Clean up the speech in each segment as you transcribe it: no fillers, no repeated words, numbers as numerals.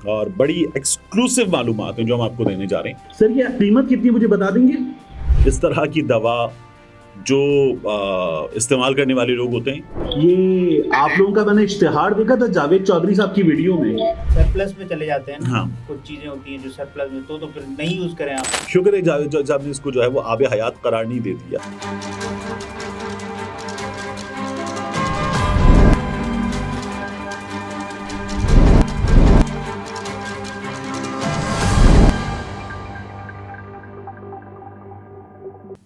और बड़ी एक्सक्लूसिव मालूमात हैं जो हम आपको देने जा रहे हैं। सर ये कीमत कितनी मुझे बता देंगे? इस तरह की दवा जो इस्तेमाल करने वाले लोग होते हैं, ये आप लोगों का मैंने इश्तिहार देखा था जावेद चौधरी साहब की वीडियो में। सरप्लस में चले जाते हैं ना। हाँ। कुछ चीजें होती हैं जो सरप्लस में तो फिर नहीं यूज करें आप। शुक्र है जावेद साहब ने इसको जो है वो आबे हयात करार नहीं दे दिया।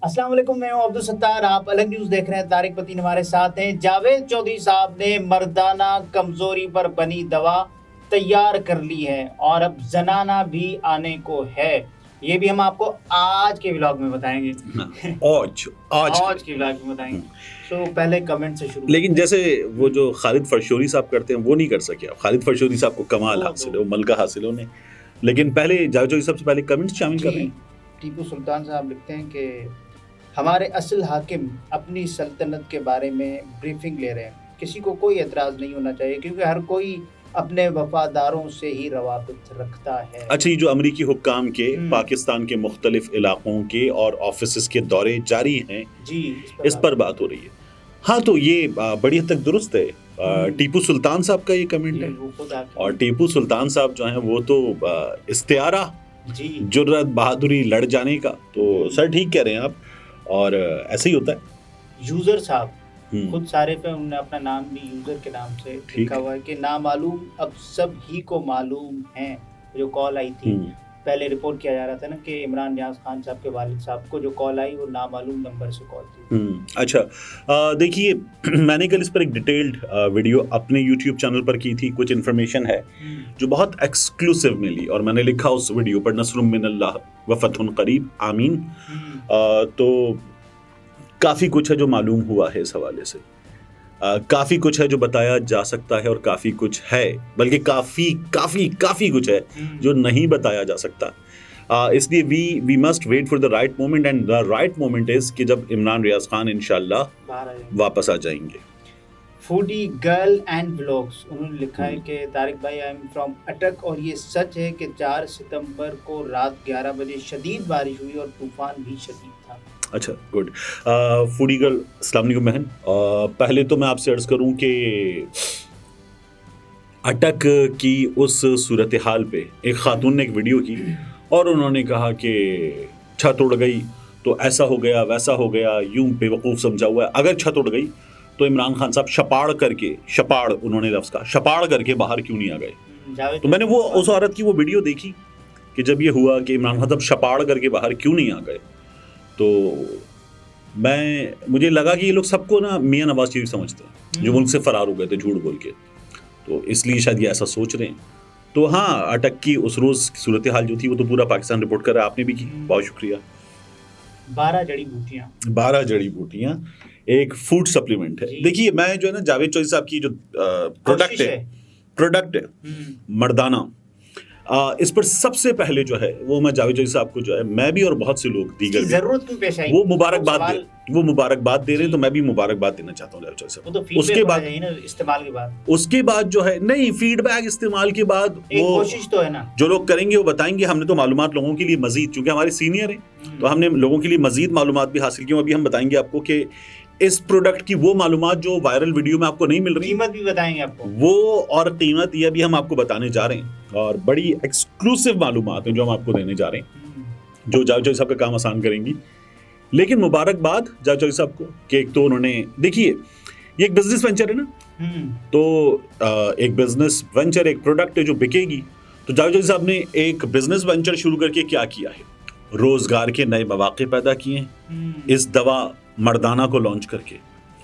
अस्सलाम वालेकुम, मैं हूं अब्दुल सत्तार। आप अलग न्यूज देख रहे हैं। तारिक पतीन हमारे साथ हैं। जावेद चौधरी साहब ने मर्दाना कमजोरी पर बनी दवा तैयार कर ली है और अब जनाना भी आने को है। ये भी हम आपको आज के व्लॉग में बताएंगे। आज के व्लॉग में बताएंगे। तो पहले कमेंट से शुरू। लेकिन जैसे वो जो खालिद फरशोरी साहब करते हैं वो नहीं कर सके। खालिद फरशोरी साहब को कमाल हासिल है, वो मलका हासिल है उन्हें। लेकिन पहले जावेद चौधरी साहब से पहले कमेंट्स शामिल कर रहे हैं। टीपू सुल्तान साहब लिखते हैं कि हमारे असल हाकिम अपनी सल्तनत के बारे में ब्रीफिंग ले रहे हैं। किसी को कोई एतराज़ नहीं होना चाहिए क्योंकि हर कोई अपने वफादारों से ही रवाबित रखता है। अच्छा, ये जो अमरीकी हुक्काम के पाकिस्तान के मुख्तलिफ इलाकों के और ऑफिस के दौरे जारी हैं जी, इस पर बात हो रही है। हाँ, तो ये बड़ी हद तक दुरुस्त है। टीपू सुल्तान साहब का ये कमेंट है और टीपू सुल्तान साहब जो हैं वो तो इस्तियारा जुर्रत बहादुरी लड़ जाने का, तो सर ठीक कह रहे हैं आप। और ऐसे ही होता है। यूजर साहब खुद सारे पे उन्होंने अपना नाम भी यूजर के नाम से लिखा हुआ है कि नामालूम अब सब ही को मालूम है। जो कॉल आई थी पहले रिपोर्ट किया जा रहा था ना कि इमरान नियाज खान साहब के वालिद साहब को जो कॉल आई वो नामालूम नंबर से कॉल थी। अच्छा, देखिए मैंने कल इस पर एक डिटेल्ड वीडियो अपने यूट्यूब चैनल पर की थी। कुछ इन्फॉर्मेशन है जो बहुत एक्सक्लूसिव मिली और मैंने लिखा उस वीडियो पर नस्रुम मिनल्लाह व फतहुन करीब आमीन। तो काफ़ी कुछ है जो मालूम हुआ है इस हवाले से। काफ़ी कुछ है जो बताया जा सकता है और काफ़ी कुछ है, बल्कि काफ़ी कुछ है जो नहीं बताया जा सकता। इसलिए we must wait for the right moment and the right moment is कि जब इमरान रियाज खान इंशाल्लाह वापस आ जाएंगे। फूडी गर्ल एंड व्लॉग्स उन्होंने लिखा है कि तारिक भाई आई एम फ्रॉम अटक और ये सच है कि 4 सितंबर को रात 11 बजे शदीद बारिश हुई और तूफान भी शदीद था। अच्छा, गुड। फूडी गर्ल, अस्सलाम वालेकुम बहन। पहले तो मैं आपसे अर्ज़ करूं कि अटक की उस सूरत हाल पे एक खातून ने एक वीडियो की और उन्होंने कहा कि छत उड़ गई तो ऐसा हो गया वैसा हो गया, यूं बेवकूफ़ समझा हुआ है। अगर छत उड़ गई तो इमरान खान साहब शपाड़ उन्होंने लफ्ज़ कहा, शपाड़ करके बाहर क्यों नहीं आ गए। तो मैंने वो उस औरत की वो वीडियो देखी कि जब ये हुआ कि इमरान खान साहब शपाड़ करके बाहर क्यों नहीं आ गए, तो मुझे लगा कि ये लोग सबको ना मियां नवाज शरीफ समझते हैं जो मुल्क से फरार हो गए थे झूठ बोल के, तो इसलिए शायद ये ऐसा सोच रहे हैं। तो हाँ, अटक की उस रोज़ सूरत हाल जो थी वो तो पूरा पाकिस्तान रिपोर्ट कर रहा है, आपने भी की, बहुत शुक्रिया। 12 जड़ी बूटियाँ एक फूड सप्लीमेंट है। देखिए मैं जो है ना जावेद चौधरी साहब की जो प्रोडक्ट है मर्दाना, इस पर सबसे पहले जो है वो मैं जावेद चौधरी साहब को जो है मैं भी और बहुत से लोग दीगर जरूरत क्यों पेश आई, वो मुबारकबाद दे रहे हैं, तो मैं भी मुबारकबाद देना चाहता हूँ जावेद चौधरी साहब। तो उसके बाद इस्तेमाल के बाद नहीं, फीडबैक इस्तेमाल के बाद वो कोशिश तो है ना, जो लोग करेंगे वो बताएंगे। हमने तो मालूमात लोगों के लिए मजीद, चूंकि हमारे सीनियर हैं तो हमने लोगों के लिए मजीद मालूमात भी हासिल की। अभी हम बताएंगे आपको कि इस प्रोडक्ट की वो मालूमात जो वायरल वीडियो में आपको नहीं मिल रही, कीमत भी बताएंगे आपको वो, और कीमत ये भी हम आपको बताने जा रहे हैं। और बड़ी एक्सक्लूसिव मालूमात हैं जो हम आपको देने जा रहे हैं जो जावेद चौधरी साहब का काम आसान करेंगी। लेकिन मुबारकबाद जावेद चौधरी साहब को कि एक तो उन्होंने, देखिए ये एक बिजनेस वेंचर है ना, तो एक बिजनेस वेंचर, एक प्रोडक्ट है जो बिकेगी। तो जावेद चौधरी साहब ने एक बिजनेस वेंचर शुरू करके क्या किया है, रोजगार के नए मौके पैदा किए हैं इस दवा मर्दाना को लॉन्च करके।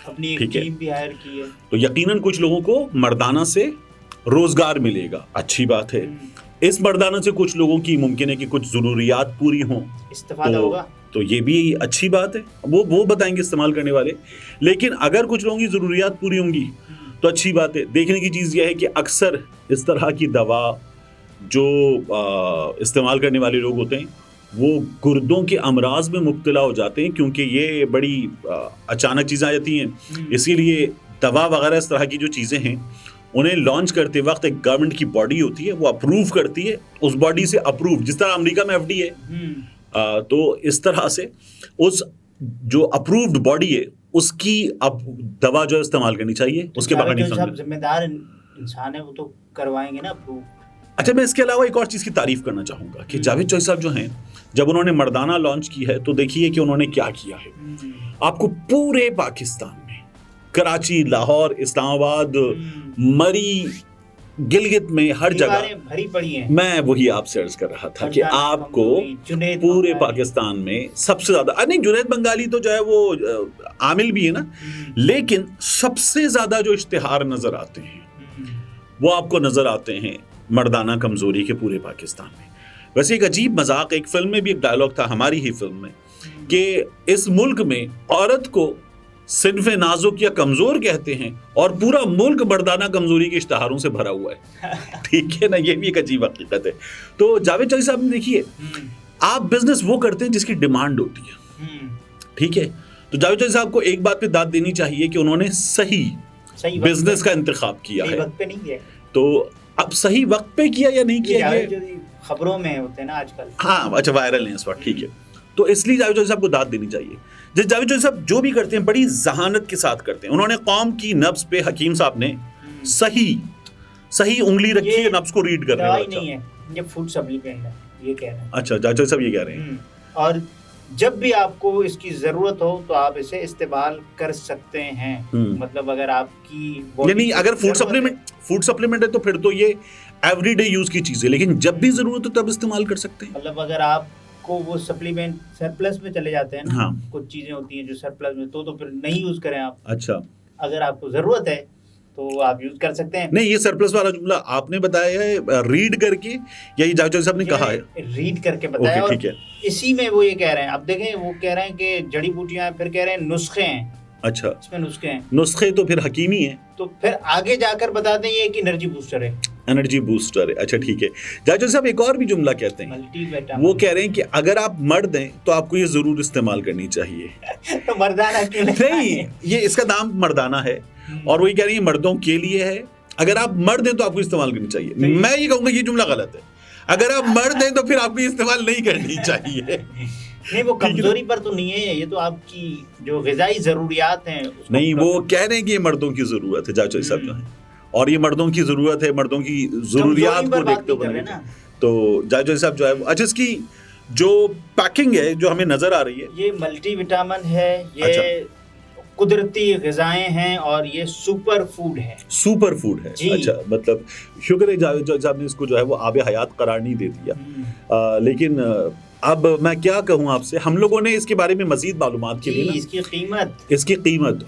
अपनी एक टीम भी हायर की है, तो यकीनन कुछ लोगों को मर्दाना से रोजगार मिलेगा, अच्छी बात है। इस मर्दाना से कुछ लोगों की मुमकिन है कि कुछ जरूरियात पूरी हों, इस्तेफादा होगा, तो ये भी अच्छी बात है, वो बताएंगे इस्तेमाल करने वाले। लेकिन अगर कुछ लोगों की जरूरियात पूरी होंगी तो अच्छी बात है। देखने की चीज़ यह है कि अक्सर इस तरह की दवा जो इस्तेमाल करने वाले लोग होते हैं वो गुर्दों के अमराज में मुब्तला हो जाते हैं, क्योंकि ये बड़ी अचानक चीज़ें आ जाती हैं। इसीलिए दवा वगैरह इस तरह की जो चीज़ें हैं उन्हें लॉन्च करते वक्त एक गवर्नमेंट की बॉडी होती है, वो अप्रूव करती है, उस बॉडी से अप्रूव, जिस तरह अमेरिका में एफडी है, तो इस तरह से उस जो अप्रूव्ड बॉडी है उसकी अब दवा जो है इस्तेमाल करनी चाहिए, उसके बाहर नहीं समझ। जिम्मेदार इंसान है, वो तो करवाएंगे ना अप्रूव। अच्छा, मैं इसके अलावा एक और चीज़ की तारीफ करना चाहूँगा कि जावेद चौधरी साहब जो हैं, जब उन्होंने मर्दाना लॉन्च की है तो देखिए कि उन्होंने क्या किया है। आपको पूरे पाकिस्तान में, कराची, लाहौर, इस्लामाबाद, मरी, गिलगित में, हर जगह भरी पड़ी है। मैं वही आपसे अर्ज कर रहा था कि आपको पूरे पाकिस्तान में सबसे ज्यादा, नहीं जुनैद बंगाली तो जो है वो आमिल भी है ना, लेकिन सबसे ज्यादा जो इश्तिहार नजर आते हैं वो आपको नजर आते हैं मर्दाना कमजोरी के पूरे पाकिस्तान में। वैसे एक अजीब मजाक, एक फिल्म में भी एक डायलॉग था, हमारी ही फिल्म में, कि इस मुल्क में औरत को सिन्फ़े नाजुक या कमजोर कहते हैं और पूरा मुल्क मर्दाना कमजोरी के इश्तिहारों से भरा हुआ है। ठीक है ना, ये भी एक अजीब हकीकत है। तो जावेद चौधरी साहब ने देखिए, आप बिजनेस वो करते हैं जिसकी डिमांड होती है, ठीक है। तो जावेद चौधरी साहब को एक बात पे दाद देनी चाहिए कि उन्होंने सही बिजनेस का इंतखाब किया है। वक्त पे नहीं किया, तो अब सही वक्त पे किया या नहीं किया, ये खबरों में होते हैं ना आजकल। हाँ, अच्छा, वायरल है इस वक्त, ठीक है। तो इसलिए जावेद चौधरी साहब को दाद देनी चाहिए। जिस जावेद चौधरी साहब जो भी करते हैं बड़ी जहानत के साथ करते हैं। उन्होंने कौम की नब्ज पे, हकीम साहब ने सही उंगली रखी है नब्ज को रीड करने वाला। नहीं है, ये फूड सप्लीमेंट है, ये कह रहे हैं। अच्छा, जावेद चौधरी साहब ये कह रहे हैं। और जब भी आपको इसकी जरूरत हो तो आप इसे इस्तेमाल कर सकते हैं। मतलब अगर आपकी यानी अगर फूड सप्लीमेंट है तो फिर तो ये एवरीडे यूज की चीज है, लेकिन जब भी जरूरत हो तब इस्तेमाल कर सकते हैं। मतलब अगर आपको वो सप्लीमेंट सरप्लस में चले जाते हैं ना, हाँ। कुछ चीजें होती हैं जो सरप्लस में, तो फिर नहीं यूज करें आप। अच्छा, अगर आपको जरूरत है तो आप यूज कर सकते हैं। नहीं, ये सरप्लस वाला जुमला आपने बताया है रीड करके, या ये जावेद चौधरी साहब ने कहा है? रीड करके बताया। ओके, ठीक है। इसी में वो ये कह रहे हैं, अब देखें, वो कह रहे हैं कि जड़ी बूटियां, फिर कह रहे हैं नुस्खे हैं। अच्छा, इसमें नुस्खे हैं, नुस्खे तो फिर हकीमी है, तो फिर आगे जाकर बताते हैं ये कि एनर्जी बूस्टर है। एनर्जी बूस्टर है, अच्छा ठीक है। जावेद चौधरी साहब एक और भी जुमला कहते हैं, मल्टीविटामिन। वो कह रहे हैं कि अगर आप मर्द हैं तो आपको ये जरूर इस्तेमाल करनी चाहिए। तो मर्दाना क्यों नहीं, ये इसका नाम मर्दाना है और वही कह रही है मर्दों के लिए है। अगर आप मर्द हैं तो आपको इस्तेमाल करनी चाहिए। मैं ये कहूंगा ये जुमला गलत है। अगर आप मर्द हैं तो फिर आपको इस्तेमाल नहीं करनी चाहिए। नहीं, वो कमजोरी पर तो नहीं है, ये तो आपकी जो ग़िज़ाई ज़रूरियात हैं। नहीं, वो कह रहे हैं कि ये मर्दों की ज़रूरत है, जावेद चौधरी साहब जो है, और ये मर्दों की ज़रूरत है, मर्दों की ज़रूरियात को देखते हुए। तो जावेद चौधरी साहब जो है, अच्छा, इसकी जो पैकिंग है जो हमें नजर आ रही है, ये मल्टीविटामिन है, ये कुदरती ग़िज़ाएं हैं और ये सुपर फूड है। सुपर फूड है, अच्छा, मतलब शुक्र है जावेद चौधरी साहब ने इसको जो है वो आबे हयात करार नहीं दे दिया। लेकिन अब मैं क्या कहूँ आपसे, हम लोगों ने इसके बारे में मजीद मालूमात के लिए इसकी कीमत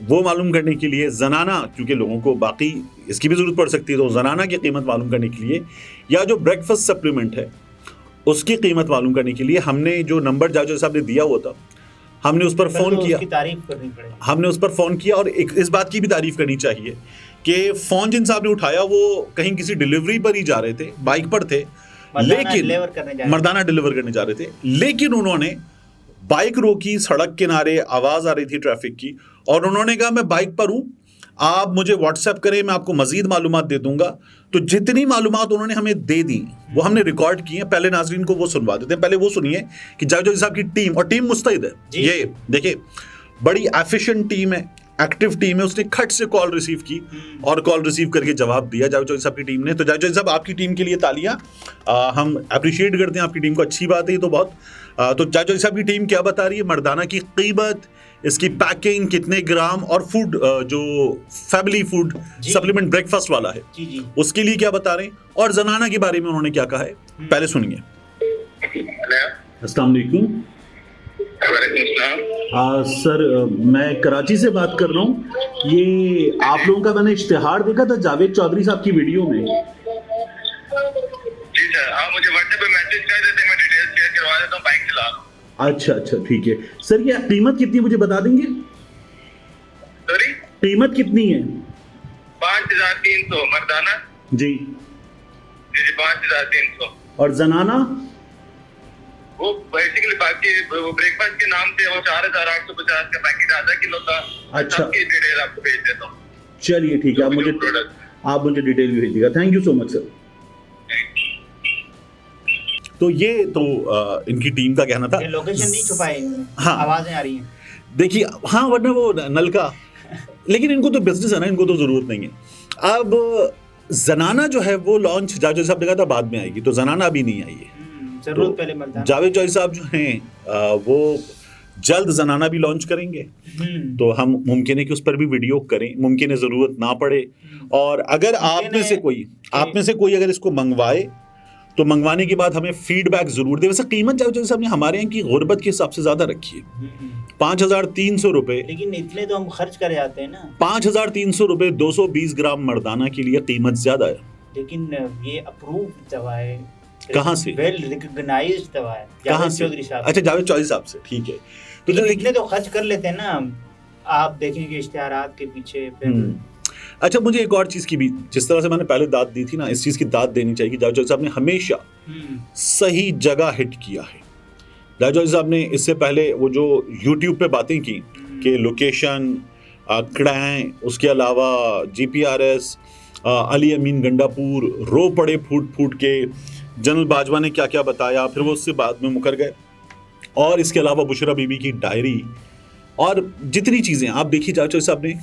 वो मालूम करने के लिए, जनाना, क्योंकि लोगों को बाकी इसकी भी ज़रूरत पड़ सकती है, तो जनाना की कीमत मालूम करने के लिए, या जो ब्रेकफास्ट सप्लीमेंट है उसकी कीमत मालूम करने के लिए हमने जो नंबर जावेद चौधरी साहब ने दिया हुआ था, हमने उस पर फ़ोन किया। तारीफ करनी पड़ेगी। हमने उस पर फ़ोन किया और इस बात की भी तारीफ करनी चाहिए कि फ़ोन जिन साहब ने उठाया वो कहीं किसी डिलीवरी पर ही जा रहे थे, बाइक पर थे, लेकिन मर्दाना डिलीवर करने जा रहे थे, लेकिन उन्होंने बाइक रोकी, सड़क किनारे आवाज़ आ रही थी ट्रैफिक की, और उन्होंने कहा मैं बाइक पर हूँ, आप मुझे व्हाट्सएप करें, मैं आपको मजीद मालूमात दे दूंगा। तो जितनी मालूमात उन्होंने हमें दे दी वो हमने रिकॉर्ड की हैं। पहले नाजरीन को वो सुनवा देते हैं। पहले वो सुनिए कि जावेद चौधरी साहब की टीम, और टीम मुस्तैद है, ये देखिए बड़ी एफिशिएंट टीम है, एक्टिव टीम है। उसने खट से कॉल रिसीव की और कॉल रिसीव करके जवाब दिया जावेद चौधरी साहब की टीम ने। तो जावेद चौधरी साहब, आपकी टीम के लिए तालियां, हम अप्रिशिएट करते हैं आपकी टीम को, अच्छी बात है ये तो बहुत। तो जावेद चौधरी साहब की टीम क्या बता रही है, मर्दाना की कीमत, इसकी पैकिंग, कितने ग्राम, और फूड जो फैमिली फूड सप्लीमेंट ब्रेकफास्ट वाला है उसके लिए क्या बता रहे हैं, और जनाना के बारे में उन्होंने क्या कहा है, पहले सुनिए। अस्सलाम वालेकुम सर, मैं कराची से बात कर रहा हूँ। ये आप लोगों का मैंने इश्तिहार देखा था जावेद चौधरी साहब की वीडियो में। जी सर, आप मुझे व्हाट्सएप पे मैसेज कर देते, मैं डिटेल्स शेयर करवा देता हूँ, बाइक चला रहा हूँ। अच्छा, ठीक है सर। ये कीमत कितनी मुझे बता देंगे? सॉरी, कीमत कितनी है? 5300 मर्दाना जी 5300। और जनाना वो बेसिकली बाकी वो ब्रेकफास्ट के नाम से वो 4850 का पैकेट आधा किलो का। अच्छा, सबकी डिटेल आपको भेज देता हूँ। चलिए ठीक है, आप मुझे आप मुझे डिटेल भी भेजिएगा। Thank you so much sir. तो ये तो इनकी टीम का कहना था। ये लोकेशन नहीं छुपाए, हाँ। आवाजें आ रही हैं। देखिए हाँ, वरना वो नल का, लेकिन इनको तो बिजनेस है ना, इनको तो जरूरत नहीं है। अब जनाना जो है वो लॉन्च जावेद साहब ने कहा था बाद में आएगी, तो जनाना अभी नहीं आई है। जरूरत पहले मर्दाना। जावेद चौधरी साहब जो हैं वो जल्द जनाना भी लॉन्च करेंगे, तो हम मुमकिन है कि उस पर भी वीडियो करें, मुमकिन है जरूरत ना पड़े। और अगर आप में से कोई अगर इसको मंगवाए तो मंगवाने के बाद हमें फीडबैक जरूर दे। वैसे कीमत जावेद चौधरी साहब ने हमारे यहाँ की गुर्बत के हिसाब से ज्यादा रखी है, 5,300 रुपए। लेकिन इतने तो हम खर्च कर जाते हैं ना। 5,300 रुपए 220 ग्राम मर्दाना के लिए कीमत ज्यादा है। लेकिन ये अप्रूव दवा है। कहाँ से? वेल रिकॉग्नाइज्ड दवा है। कहाँ से? चौधरी साहब। अच्छा, जावेद चौधरी साहब से, ठीक है। तो लेकिन इतने तो खर्च कर लेते हैं ना, आप देखेंगे इश्तिहारात के पीछे। अच्छा, मुझे एक और चीज की भी, जिस तरह से मैंने पहले दाद दी थी ना, इस चीज की दाद देनी चाहिए कि जावेद चौधरी साहब ने हमेशा सही जगह हिट किया है। जावेद चौधरी साहब ने इससे पहले वो जो YouTube पे बातें की कि लोकेशन कड़ाएं, उसके अलावा GPRS, अली अमीन गंडापुर रो पड़े फूट फूट के, जनरल बाजवा ने क्या क्या बताया, फिर वो उससे बाद में मुकर गए। और इसके अलावा बुशरा बीबी की डायरी और जितनी चीज़ें आप देखिए जावेद चौधरी साहब ने,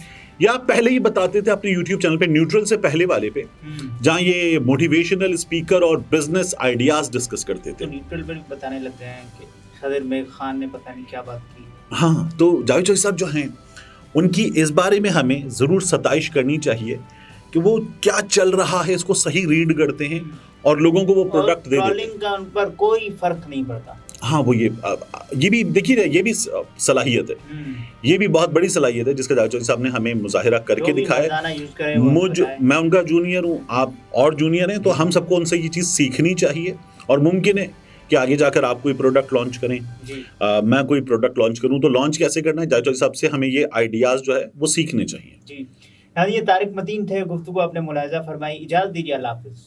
या पहले ही बताते थे अपने YouTube चैनल पे, न्यूट्रल से पहले वाले पे, जहाँ ये मोटिवेशनल स्पीकर और बिजनेस आइडियाज डिस्कस करते थे। तो न्यूट्रल पे बताने लगते हैं कि सदर मेघ खान ने पता नहीं क्या बात की। हाँ, तो जावेद चौधरी साहब जो हैं उनकी इस बारे में हमें ज़रूर सताइश करनी चाहिए कि वो क्या चल रहा है इसको सही रीड करते हैं और लोगों को वो प्रोडक्ट दे देते हैं। का उन पर कोई फर्क नहीं पड़ता। हाँ, वो ये भी देखिए, ये भी सलाहियत है, ये भी बहुत बड़ी सलाहियत है जिसका जावेद चौधरी साहब ने हमें मुजाहिरा करके दिखाया। मैं उनका जूनियर हूँ, आप और जूनियर हैं, तो हम सबको उनसे ये चीज़ सीखनी चाहिए और मुमकिन है कि आगे जाकर आप कोई प्रोडक्ट लॉन्च करें, मैं कोई प्रोडक्ट लॉन्च करूं, तो लॉन्च कैसे करना है, जावेद चौधरी साहब से हमें ये आइडियाज़ जो है वो सीखने चाहिए। जी हाँ, ये तारिक मतीन थे, गुफ्तगू आपने मुलाहिजा फरमाई। इजाज़त दीजिए, अल्लाह हाफ़िज़।